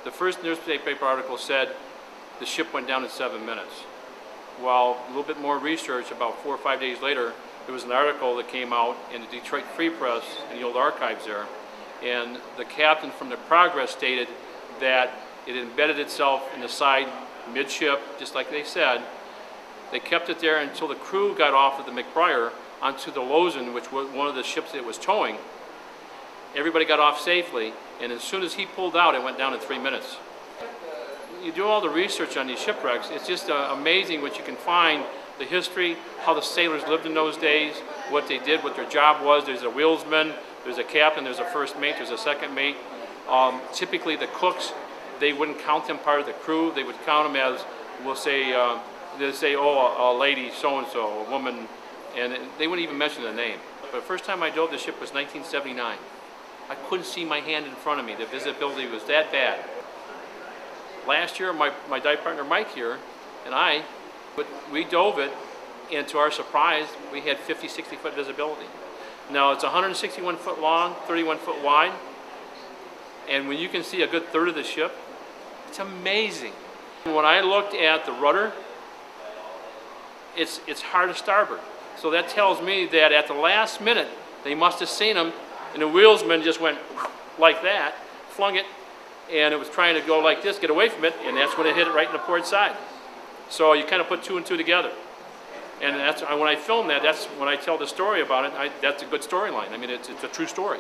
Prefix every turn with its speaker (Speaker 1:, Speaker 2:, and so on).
Speaker 1: The first newspaper article said the ship went down in 7 minutes. Well, a little bit more research, about 4 or 5 days later, there was an article that came out in the Detroit Free Press in the old archives there, and the captain from the Progress stated that it embedded itself in the side midship, just like they said. They kept it there until the crew got off of the McBrier onto the Lozin, which was one of the ships that it was towing. Everybody got off safely, and as soon as he pulled out, it went down in 3 minutes. You do all the research on these shipwrecks, it's just amazing what you can find, the history, how the sailors lived in those days, what they did, what their job was. There's a wheelsman, there's a captain, there's a first mate, there's a second mate. Typically the cooks, they wouldn't count them part of the crew, they would count them as, we'll say, they'd say, oh, a lady so-and-so, a woman, and they wouldn't even mention the name. But the first time I dove the ship was 1979. I couldn't see my hand in front of me. The visibility was that bad. Last year, my dive partner Mike here and we dove it, and to our surprise, we had 50, 60 foot visibility. Now it's 161 foot long, 31 foot wide, and when you can see a good third of the ship, it's amazing. When I looked at the rudder, it's hard to starboard. So that tells me that at the last minute, they must have seen them, and the wheelsman just went like that, flung it, and it was trying to go like this, get away from it, and that's when it hit it right in the port side. So you kind of put two and two together. And that's when I film that, that's when I tell the story about it, that's a good storyline. I mean, it's a true story.